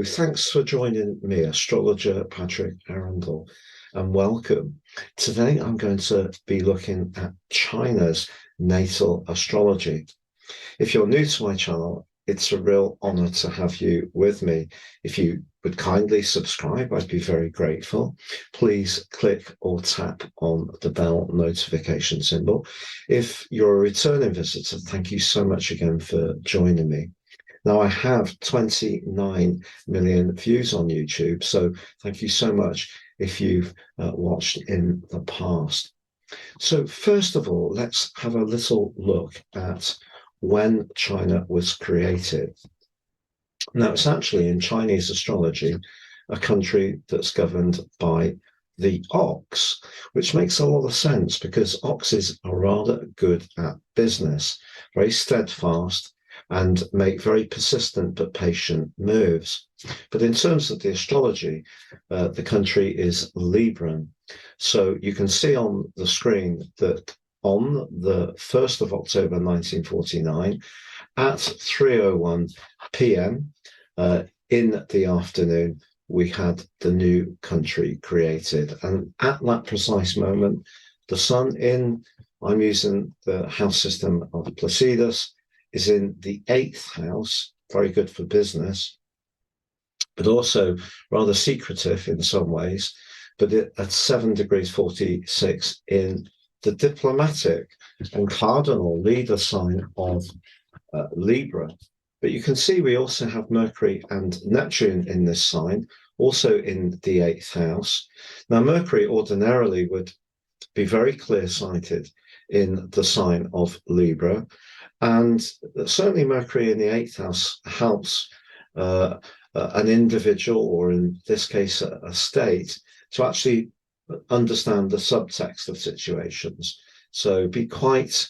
So thanks for joining me, Astrologer Patrick Arundell, and welcome. Today I'm going to be looking at China's natal astrology. If you're new to my channel, it's a real honor to have you with me. If you would kindly subscribe, I'd be very grateful. Please click or tap on the bell notification symbol. If you're a returning visitor, thank you so much again for joining me. Now, I have 29 million views on YouTube, so thank you so much if you've watched in the past. So first of all, let's have a little look at when China was created. Now, it's actually in Chinese astrology, a country that's governed by the ox, which makes a lot of sense because oxes are rather good at business, very steadfast, and make very persistent but patient moves. But in terms of the astrology, the country is Libran. So you can see on the screen that on the 1st of October 1949, at 3:01 p.m. In the afternoon, we had the new country created. And at that precise moment, the sun I'm using the house system of Pleiades, is in the 8th house, very good for business, but also rather secretive in some ways, but at 7 degrees 46 in the diplomatic and cardinal leader sign of Libra. But you can see we also have Mercury and Neptune in this sign, also in the 8th house. Now, Mercury ordinarily would be very clear-sighted in the sign of Libra, and certainly Mercury in the 8th house helps an individual, or in this case, a state, to actually understand the subtext of situations. So be quite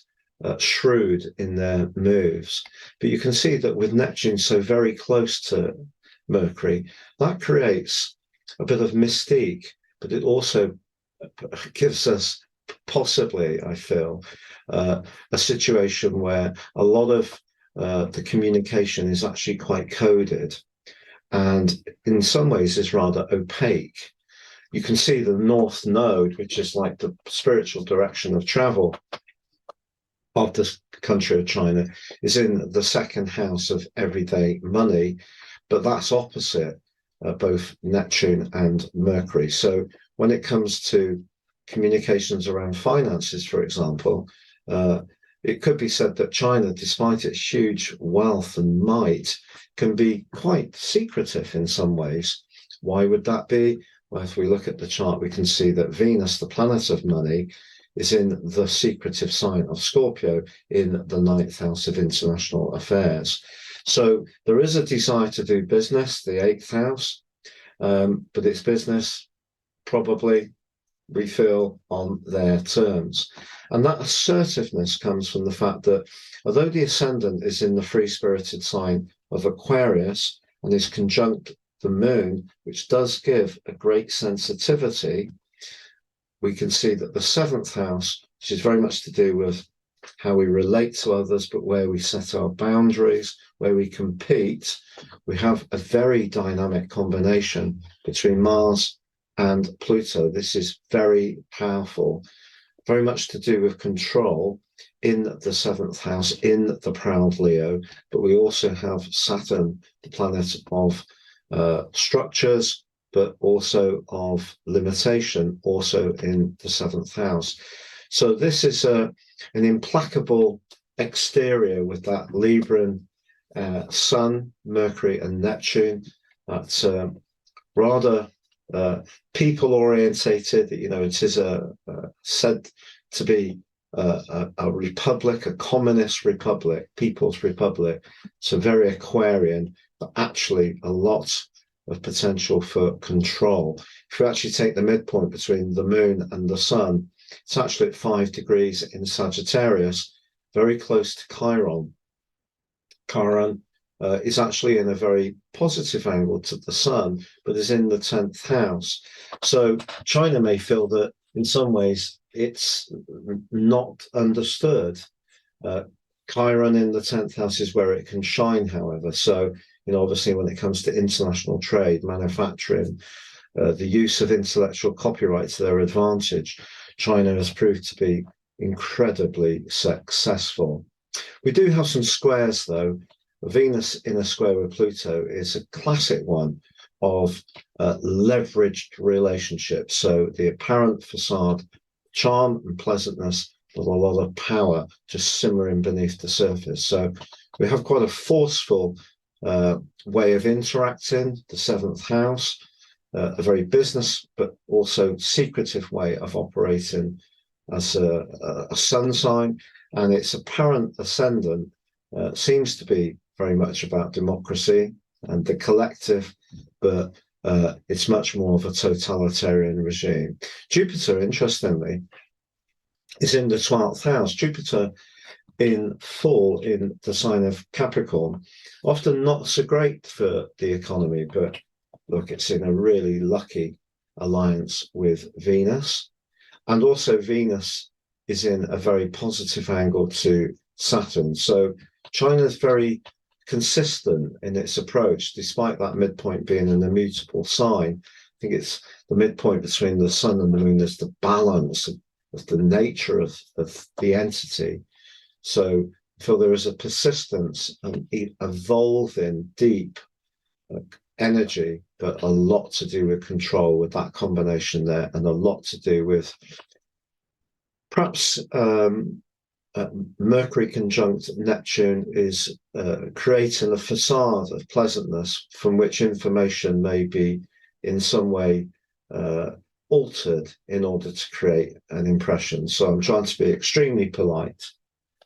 shrewd in their moves. But you can see that with Neptune so very close to Mercury, that creates a bit of mystique, but it also gives us possibly, I feel, a situation where a lot of the communication is actually quite coded and in some ways is rather opaque. You can see the North Node, which is like the spiritual direction of travel of the country of China, is in the 2nd house of everyday money, but that's opposite both Neptune and Mercury. So when it comes to communications around finances, for example, it could be said that China, despite its huge wealth and might, can be quite secretive in some ways. Why would that be? Well, if we look at the chart, we can see that Venus, the planet of money, is in the secretive sign of Scorpio in the 9th house of international affairs. So there is a desire to do business, the 8th house, but it's business probably, we feel, on their terms. And that assertiveness comes from the fact that although the ascendant is in the free-spirited sign of Aquarius and is conjunct the moon, which does give a great sensitivity, we can see that the 7th house, which is very much to do with how we relate to others, but where we set our boundaries, where we compete, we have a very dynamic combination between Mars and Pluto. This is very powerful, very much to do with control in the 7th house, in the proud Leo, but we also have Saturn, the planet of structures, but also of limitation, also in the 7th house. So this is an implacable exterior with that Libran Sun, Mercury, and Neptune. That's rather people orientated. You know, it is said to be a republic, a communist republic, people's republic. So very Aquarian, but actually a lot of potential for control. If you actually take the midpoint between the moon and the sun, it's actually at 5 degrees in Sagittarius, very close to Chiron. Chiron is actually in a very positive angle to the sun, but is in the 10th house. So China may feel that in some ways it's not understood. Chiron in the 10th house is where it can shine, however. So obviously when it comes to international trade, manufacturing, the use of intellectual copyright to their advantage, China has proved to be incredibly successful. We do have some squares, though. Venus in a square with Pluto is a classic one of leveraged relationships. So the apparent facade, charm and pleasantness, but a lot of power just simmering beneath the surface. So we have quite a forceful way of interacting, the seventh house, a very business, but also secretive way of operating as a sun sign. And its apparent ascendant seems to be very much about democracy and the collective, but it's much more of a totalitarian regime. Jupiter, interestingly, is in the 12th house. Jupiter in full in the sign of Capricorn, often not so great for the economy, but look, it's in a really lucky alliance with Venus. And also Venus is in a very positive angle to Saturn. So China is very consistent in its approach, despite that midpoint being an immutable sign. I think it's the midpoint between the sun and the moon is the balance of the nature of the entity. So I feel there is a persistence and evolving deep energy, but a lot to do with control with that combination there, and a lot to do with perhaps Mercury conjunct Neptune is creating a facade of pleasantness from which information may be in some way altered in order to create an impression. So I'm trying to be extremely polite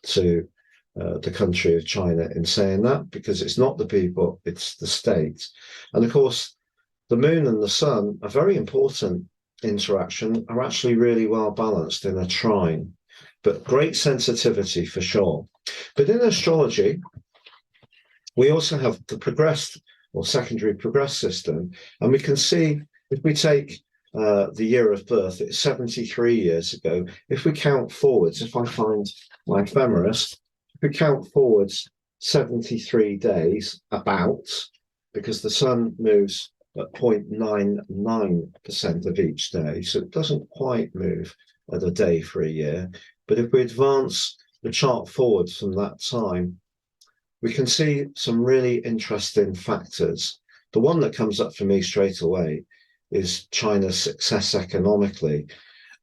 to the country of China in saying that, because it's not the people, it's the state. And of course, the moon and the sun, a very important interaction, are actually really well balanced in a trine, but great sensitivity for sure. But in astrology, we also have the progressed or secondary progressed system, and we can see if we take the year of birth, it's 73 years ago. If we count forwards, if I find my ephemeris, if we count forwards 73 days about, because the sun moves at 0.99% of each day, so it doesn't quite move at a day for a year. But if we advance the chart forward from that time, we can see some really interesting factors. The one that comes up for me straight away is China's success economically.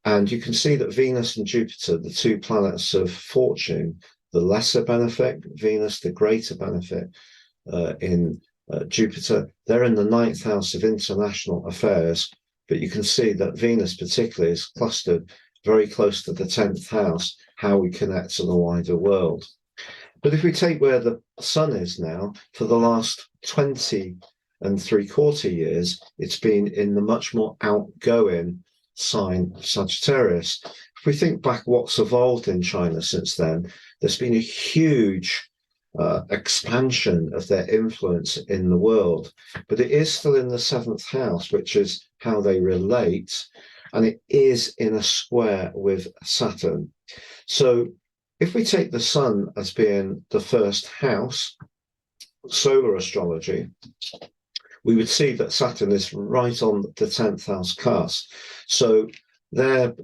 And you can see that Venus and Jupiter, the two planets of fortune, the lesser benefit, Venus, the greater benefit in Jupiter, they're in the 9th house of international affairs. But you can see that Venus particularly is clustered very close to the 10th house, how we connect to the wider world. But if we take where the sun is now, for the last 20 3/4 years, it's been in the much more outgoing sign of Sagittarius. If we think back what's evolved in China since then, there's been a huge expansion of their influence in the world, but it is still in the 7th house, which is how they relate, and it is in a square with Saturn. So if we take the sun as being the 1st house, solar astrology, we would see that Saturn is right on the 10th house cusp. So their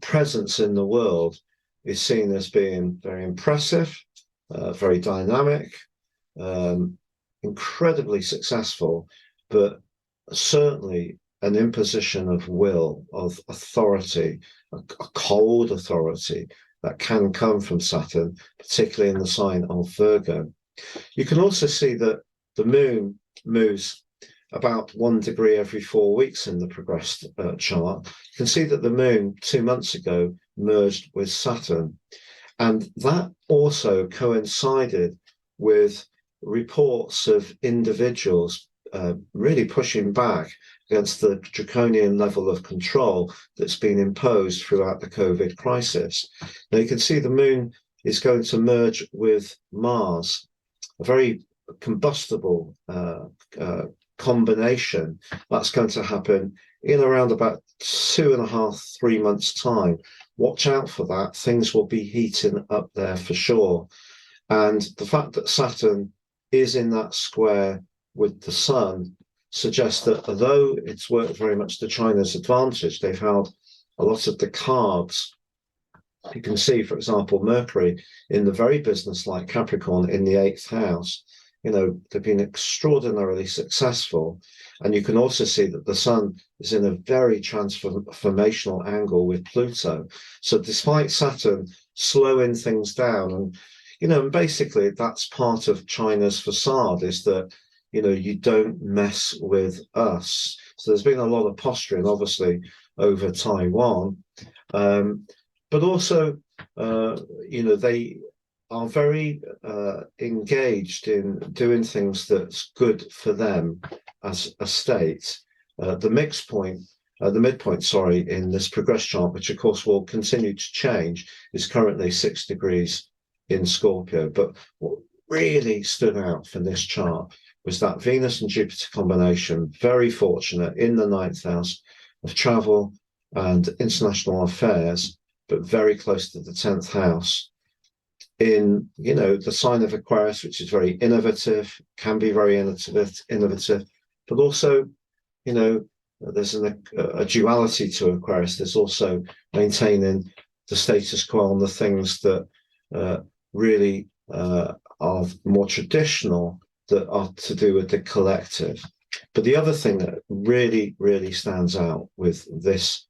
presence in the world is seen as being very impressive, very dynamic, incredibly successful, but certainly an imposition of will, of authority, a cold authority that can come from Saturn, particularly in the sign of Virgo. You can also see that the moon moves about 1 degree every 4 weeks in the progressed chart. You can see that the moon 2 months ago merged with Saturn. And that also coincided with reports of individuals really pushing back against the draconian level of control that's been imposed throughout the COVID crisis. Now you can see the moon is going to merge with Mars, a very combustible combination that's going to happen in around about 2.5, 3 months' time. Watch out for that. Things will be heating up there for sure. And the fact that Saturn is in that square with the sun suggests that although it's worked very much to China's advantage, they've held a lot of the cards. You can see, for example, Mercury in the very business-like Capricorn in the 8th house. They've been extraordinarily successful. And you can also see that the sun is in a very transformational angle with Pluto. So despite Saturn slowing things down, and basically that's part of China's facade, is that, you don't mess with us. So there's been a lot of posturing, obviously, over Taiwan. But also, they are very engaged in doing things that's good for them as a state. The midpoint, in this progress chart, which of course will continue to change, is currently 6 degrees in Scorpio. But what really stood out for this chart was that Venus and Jupiter combination, very fortunate in the 9th house of travel and international affairs, but very close to the 10th house in, the sign of Aquarius, which is very innovative, can be very innovative, but also, there's a duality to Aquarius. There's also maintaining the status quo on the things that really are more traditional, that are to do with the collective. But the other thing that really, really stands out with this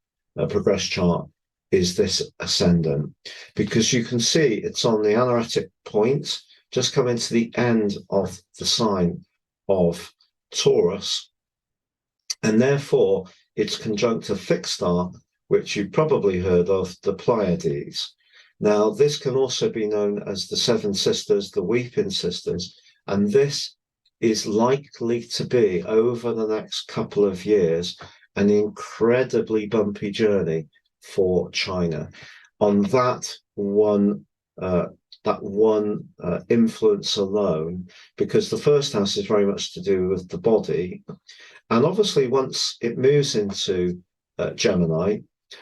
progress chart is this ascendant, because you can see it's on the anaretic point, just coming to the end of the sign of Taurus, and therefore it's conjunct a fixed star, which you've probably heard of, the Pleiades. Now, this can also be known as the Seven Sisters, the Weeping Sisters, and this is likely to be, over the next couple of years, an incredibly bumpy journey for China. On that one influence alone, because the first house is very much to do with the body, and obviously once it moves into Gemini,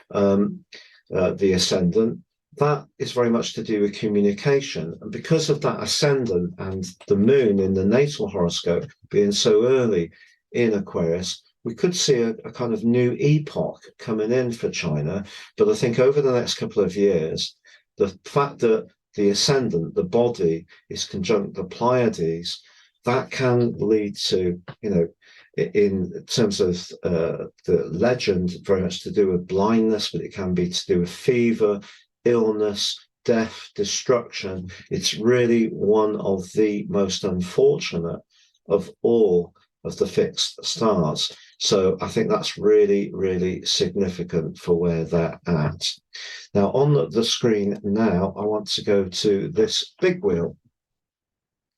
the ascendant, that is very much to do with communication. And because of that ascendant and the moon in the natal horoscope being so early in Aquarius, we could see a kind of new epoch coming in for China. But I think over the next couple of years, the fact that the ascendant, the body, is conjunct the Pleiades, that can lead to, in terms of the legend, very much to do with blindness, but it can be to do with fever, illness, death, destruction. It's really one of the most unfortunate of all of the fixed stars. So I think that's really, really significant for where they're at. Now, on the screen now, I want to go to this big wheel.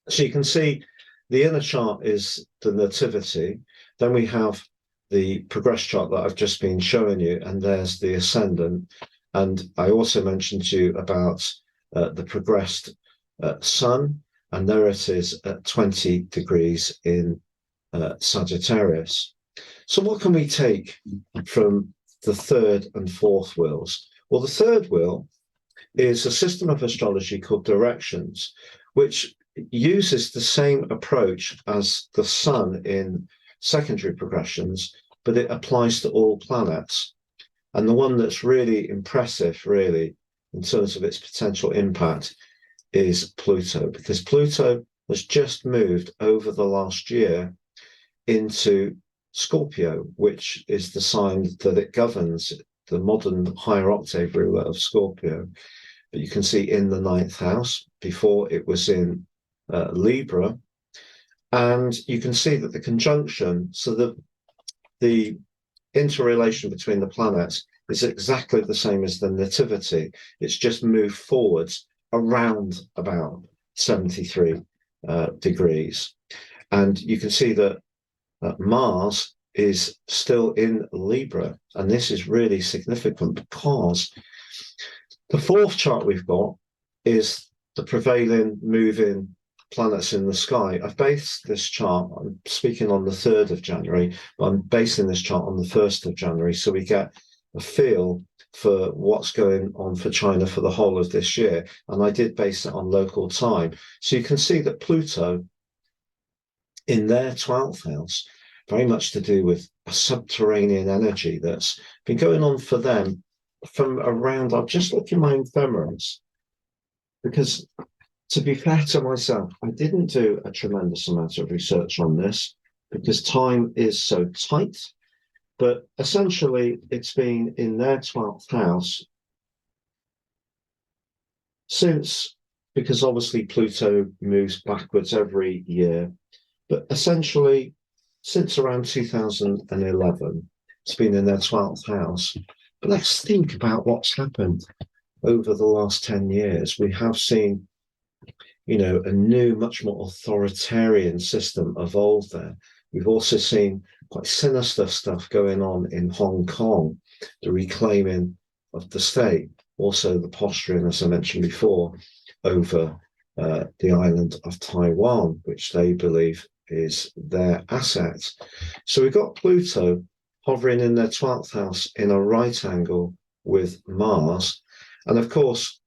So you can see the inner chart is the nativity. Then we have the progress chart that I've just been showing you, and there's the ascendant. And I also mentioned to you about the progressed sun, and there it is at 20 degrees in Sagittarius. So what can we take from the third and fourth wheels? Well, the third wheel is a system of astrology called directions, which uses the same approach as the sun in secondary progressions, but it applies to all planets. And the one that's really impressive, really, in terms of its potential impact, is Pluto, because Pluto has just moved over the last year into Scorpio, which is the sign that it governs, the modern higher octave ruler of Scorpio. But you can see in the 9th house, before it was in Libra, and you can see that the conjunction, so that the interrelation between the planets is exactly the same as the nativity. It's just moved forwards around about 73 degrees. And you can see that Mars is still in Libra, and this is really significant because the fourth chart we've got is the prevailing moving planets in the sky. I've based this chart, I'm speaking on the 3rd of January, but I'm basing this chart on the 1st of January, so we get a feel for what's going on for China for the whole of this year. And I did base it on local time. So you can see that Pluto in their 12th house, very much to do with a subterranean energy that's been going on for them from around, I'm just looking at my ephemeris, because to be fair to myself, I didn't do a tremendous amount of research on this because time is so tight. But essentially, it's been in their 12th house since, because obviously Pluto moves backwards every year, but essentially since around 2011, it's been in their 12th house. But let's think about what's happened over the last 10 years. We have seen, a new, much more authoritarian system evolve there. We've also seen quite sinister stuff going on in Hong Kong, the reclaiming of the state, also the posturing, as I mentioned before, over the island of Taiwan, which they believe is their asset. So we've got Pluto hovering in their 12th house in a right angle with Mars. And of course,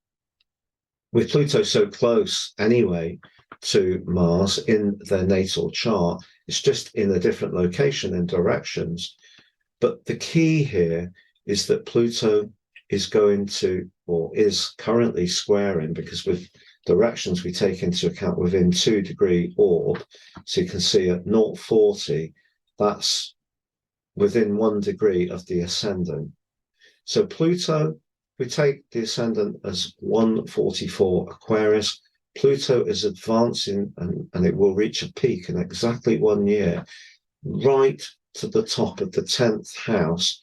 with Pluto so close anyway to Mars in their natal chart, it's just in a different location and directions. But the key here is that Pluto is going to, or is currently squaring, because with directions we take into account within 2-degree orb. So you can see at 040, that's within 1 degree of the ascendant. So Pluto, we take the ascendant as 144 Aquarius. Pluto is advancing and it will reach a peak in exactly 1 year, right to the top of the 10th house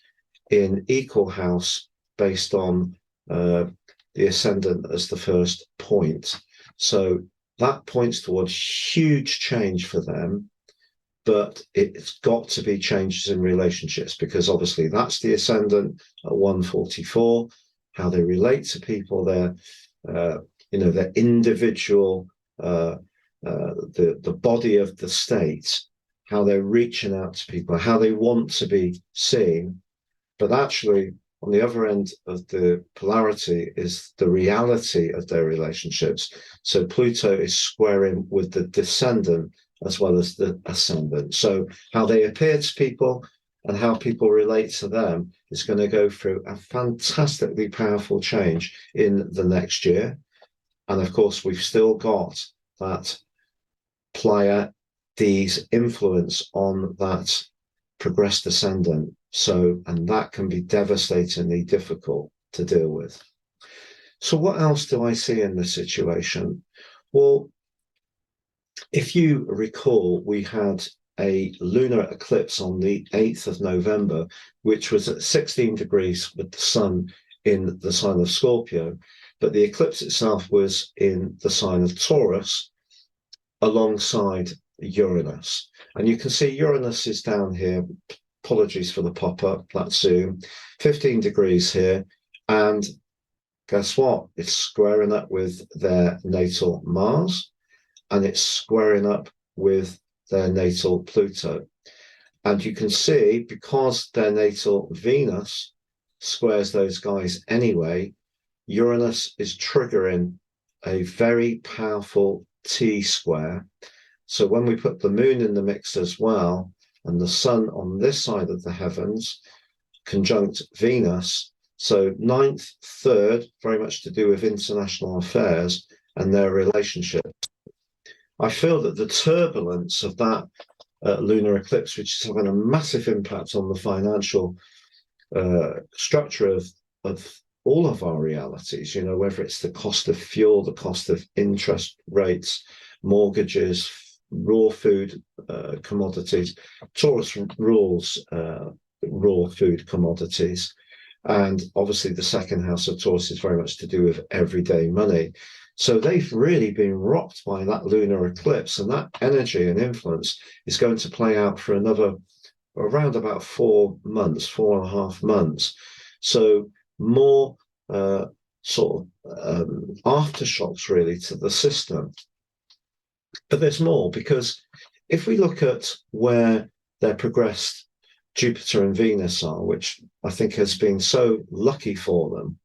in equal house, based on the ascendant as the first point. So that points towards huge change for them, but it's got to be changes in relationships, because obviously that's the ascendant at 144, how they relate to people, their individual, the body of the state, how they're reaching out to people, how they want to be seen. But actually, on the other end of the polarity is the reality of their relationships. So Pluto is squaring with the descendant as well as the ascendant. So how they appear to people and how people relate to them is going to go through a fantastically powerful change in the next year. And of course, we've still got that Pleiades influence on that progressed ascendant. So, and that can be devastatingly difficult to deal with. So what else do I see in this situation? Well, if you recall, we had a lunar eclipse on the 8th of November, which was at 16 degrees with the sun in the sign of Scorpio, but the eclipse itself was in the sign of Taurus alongside Uranus. And you can see Uranus is down here. Apologies for the pop-up, that's Zoom. 15 degrees here. And guess what? It's squaring up with their natal Mars, and it's squaring up with their natal Pluto. And you can see, because their natal Venus squares those guys anyway, Uranus is triggering a very powerful T-square. So when we put the moon in the mix as well, and the sun on this side of the heavens, conjunct Venus, so 9th, 3rd, very much to do with international affairs and their relationship. I feel that the turbulence of that lunar eclipse, which is having a massive impact on the financial structure of all of our realities, whether it's the cost of fuel, the cost of interest rates, mortgages, raw food commodities. Taurus rules raw food commodities. And obviously the second house of Taurus is very much to do with everyday money. So they've really been rocked by that lunar eclipse, and that energy and influence is going to play out for another around about 4 months, 4.5 months. So more aftershocks really to the system. But there's more, because if we look at where their progressed Jupiter and Venus are, which I think has been so lucky for them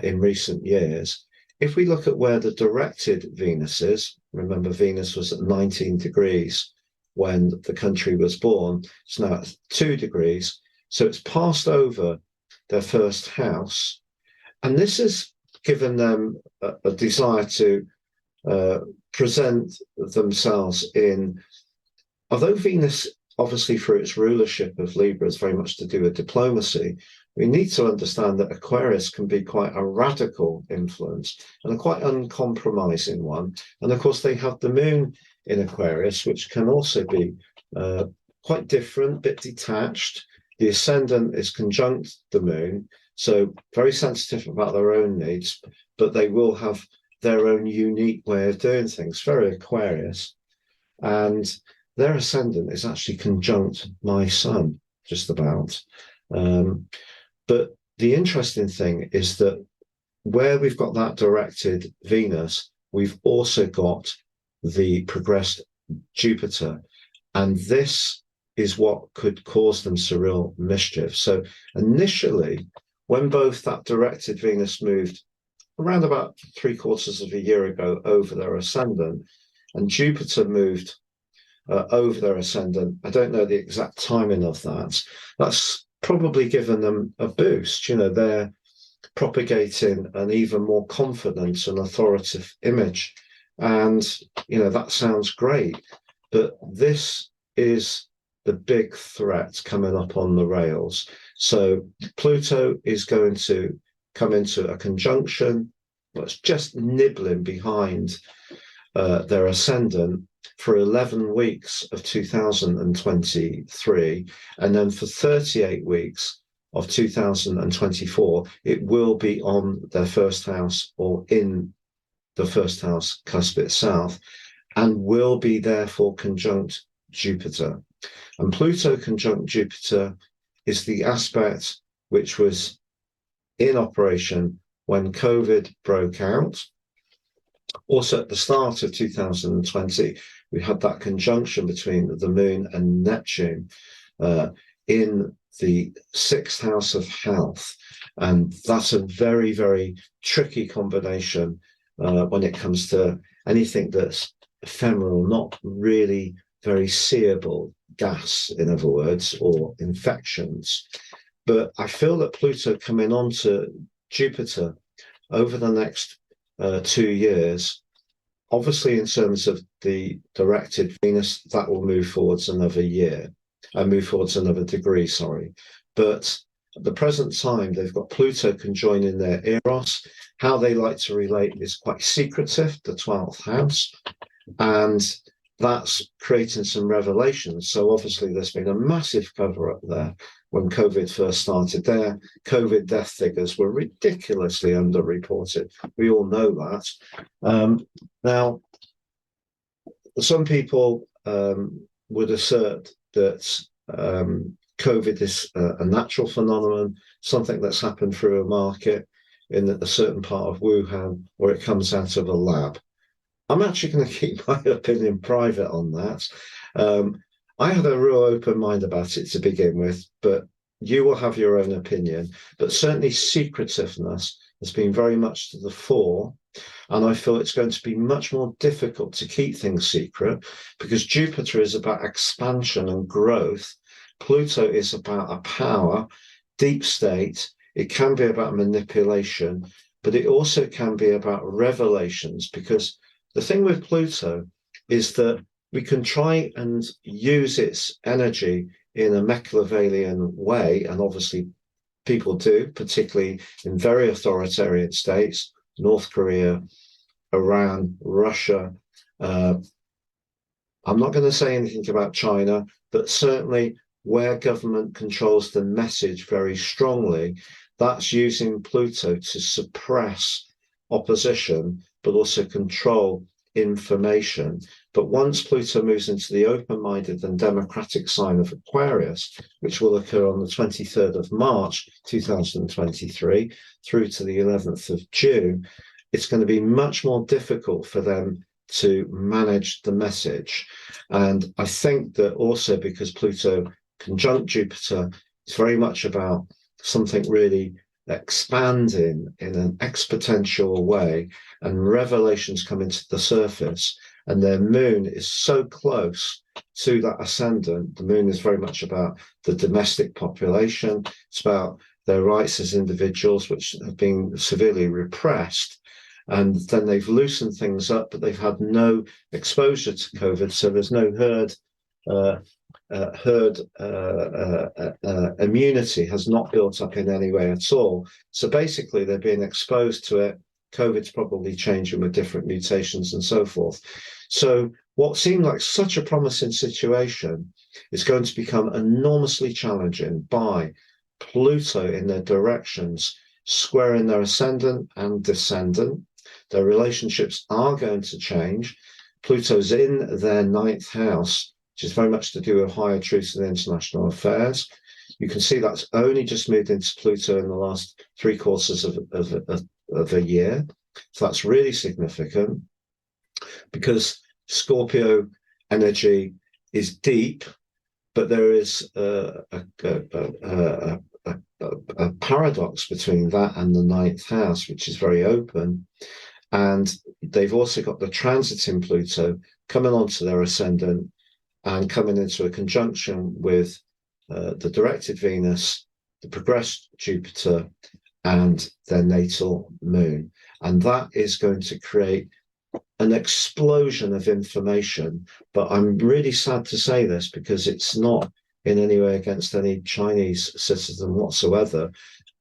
in recent years, if we look at where the directed Venus is, remember Venus was at 19 degrees when the country was born. It's now at 2 degrees. So it's passed over their first house. And this has given them a desire to present themselves in, although Venus, obviously through its rulership of Libra, is very much to do with diplomacy, we need to understand that Aquarius can be quite a radical influence and a quite uncompromising one. And of course, they have the moon in Aquarius, which can also be quite different, a bit detached. The ascendant is conjunct the moon, so very sensitive about their own needs, but they will have their own unique way of doing things, very Aquarius. And their ascendant is actually conjunct my sun, just about. But the interesting thing is that where we've got that directed Venus, we've also got the progressed Jupiter. And this is what could cause them surreal mischief. So initially, when both that directed Venus moved around about 3/4 of a year ago over their ascendant, and Jupiter moved over their ascendant, I don't know the exact timing of that. That's probably given them a boost. They're propagating an even more confident and authoritative image. And, that sounds great. But this is the big threat coming up on the rails. So Pluto is going to come into a conjunction that's just nibbling behind their ascendant for 11 weeks of 2023, and then for 38 weeks of 2024, it will be on their first house or in the first house cusp itself, and will be therefore conjunct Jupiter. And Pluto conjunct Jupiter is the aspect which was in operation when COVID broke out. Also, at the start of 2020, we had that conjunction between the Moon and Neptune in the 6th house of health. And that's a very, very tricky combination when it comes to anything that's ephemeral, not really very seeable, gas, in other words, or infections. But I feel that Pluto coming on to Jupiter over the next 2 years, obviously in terms of the directed Venus, that will move forwards another year, move forwards another degree, sorry. But at the present time, they've got Pluto conjoining their Eros. How they like to relate is quite secretive, the 12th house, and that's creating some revelations. So obviously there's been a massive cover up there. When COVID first started, their COVID death figures were ridiculously underreported. We all know that. Now, some people would assert that COVID is a natural phenomenon, something that's happened through a market in a certain part of Wuhan, or it comes out of a lab. I'm actually going to keep my opinion private on that. I had a real open mind about it to begin with, but you will have your own opinion. But certainly secretiveness has been very much to the fore. And I feel it's going to be much more difficult to keep things secret because Jupiter is about expansion and growth. Pluto is about a power, deep state. It can be about manipulation, but it also can be about revelations, because the thing with Pluto is that we can try and use its energy in a Machiavellian way, and obviously people do, particularly in very authoritarian states, North Korea, Iran, Russia. I'm not going to say anything about China, but certainly where government controls the message very strongly, that's using Pluto to suppress opposition, but also control information. But once Pluto moves into the open-minded and democratic sign of Aquarius, which will occur on the 23rd of March 2023 through to the 11th of June, it's going to be much more difficult for them to manage the message. And I think that also because Pluto conjunct Jupiter is very much about something really expanding in an exponential way, and revelations come into the surface, and their moon is so close to that ascendant, the moon is very much about the domestic population. It's about their rights as individuals, which have been severely repressed. And then they've loosened things up, but they've had no exposure to COVID. So there's no herd immunity has not built up in any way at all. So basically, they're being exposed to it. COVID's probably changing with different mutations and so forth. So what seemed like such a promising situation is going to become enormously challenging by Pluto in their directions, squaring their ascendant and descendant. Their relationships are going to change. Pluto's in their ninth house, which is very much to do with higher truths and international affairs. You can see that's only just moved into Pluto in the last 3/4 of a year. So that's really significant because Scorpio energy is deep, but there is a paradox between that and the ninth house, which is very open. And they've also got the transit in Pluto coming onto their ascendant and coming into a conjunction with the directed Venus, the progressed Jupiter, and their natal moon. And that is going to create an explosion of information. But I'm really sad to say this because it's not in any way against any Chinese citizen whatsoever.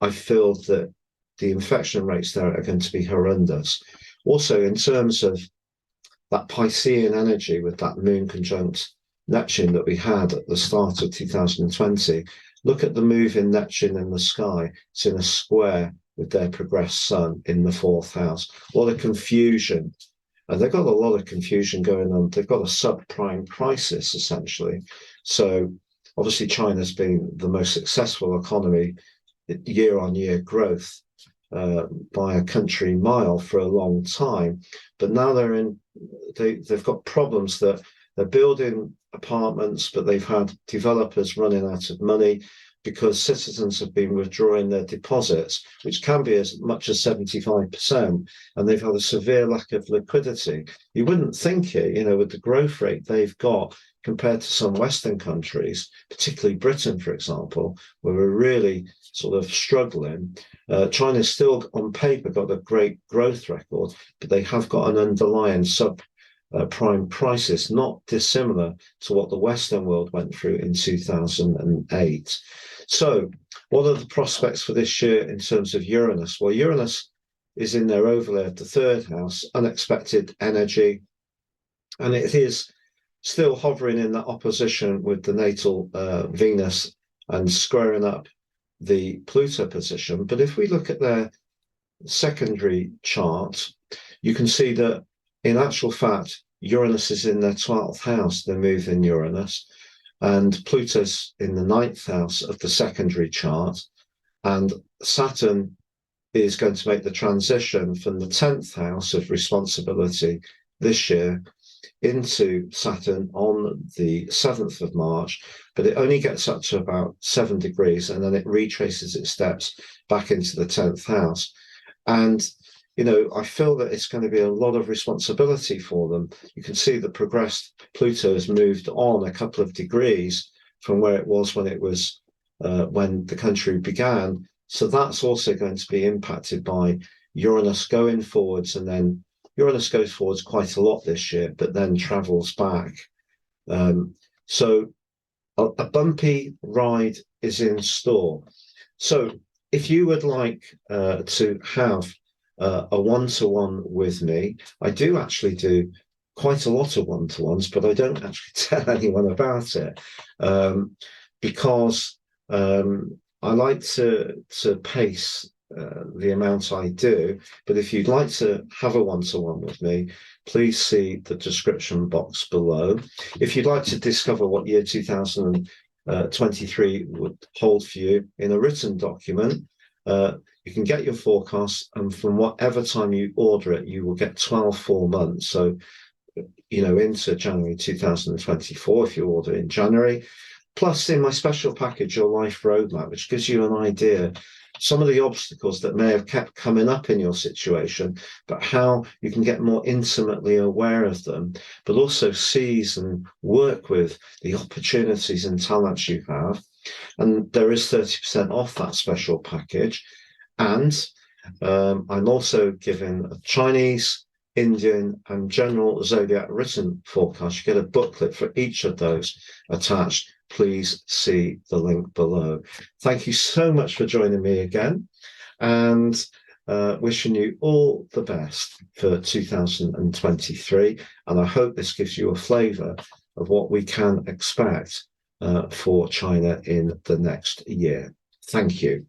I feel that the infection rates there are going to be horrendous. Also, in terms of that Piscean energy with that moon conjunct Neptune that we had at the start of 2020, look at the move in Neptune in the sky. It's in a square with their progressed sun in the fourth house. A lot of confusion. And they've got a lot of confusion going on. They've got a subprime crisis, essentially. So obviously China's been the most successful economy, year-on-year growth by a country mile for a long time. But now they've got problems that they're building apartments, but they've had developers running out of money because citizens have been withdrawing their deposits, which can be as much as 75%, and they've had a severe lack of liquidity. You wouldn't think it, with the growth rate they've got compared to some Western countries, particularly Britain, for example, where we're really sort of struggling. China's still, on paper, got a great growth record, but they have got an underlying subprime crisis, not dissimilar to what the Western world went through in 2008. So what are the prospects for this year in terms of Uranus? Well, Uranus is in their overlay of the third house, unexpected energy, and it is still hovering in that opposition with the natal Venus and squaring up the Pluto position. But if we look at their secondary chart, you can see that in actual fact, Uranus is in their 12th house, they move in Uranus, and Pluto's in the 9th house of the secondary chart, and Saturn is going to make the transition from the 10th house of responsibility this year into Saturn on the 7th of March, but it only gets up to about 7 degrees, and then it retraces its steps back into the 10th house. And I feel that it's going to be a lot of responsibility for them. You can see that progressed Pluto has moved on a couple of degrees from where it was when the country began. So that's also going to be impacted by Uranus going forwards, and then Uranus goes forwards quite a lot this year, but then travels back. So a bumpy ride is in store. So if you would like to have a one-to-one with me, I do actually do quite a lot of one-to-ones, but I don't actually tell anyone about it because I like to pace the amount I do. But if you'd like to have a one-to-one with me, please see the description box below. If you'd like to discover what year 2023 would hold for you in a written document, you can get your forecast, and from whatever time you order it, you will get 12 full months. So, into January 2024, if you order in January. Plus, in my special package, your life roadmap, which gives you an idea some of the obstacles that may have kept coming up in your situation, but how you can get more intimately aware of them, but also seize and work with the opportunities and talents you have. And there is 30% off that special package. And I'm also giving a Chinese, Indian, and general zodiac written forecast. You get a booklet for each of those attached. Please see the link below. Thank you so much for joining me again, and wishing you all the best for 2023. And I hope this gives you a flavour of what we can expect for China in the next year. Thank you.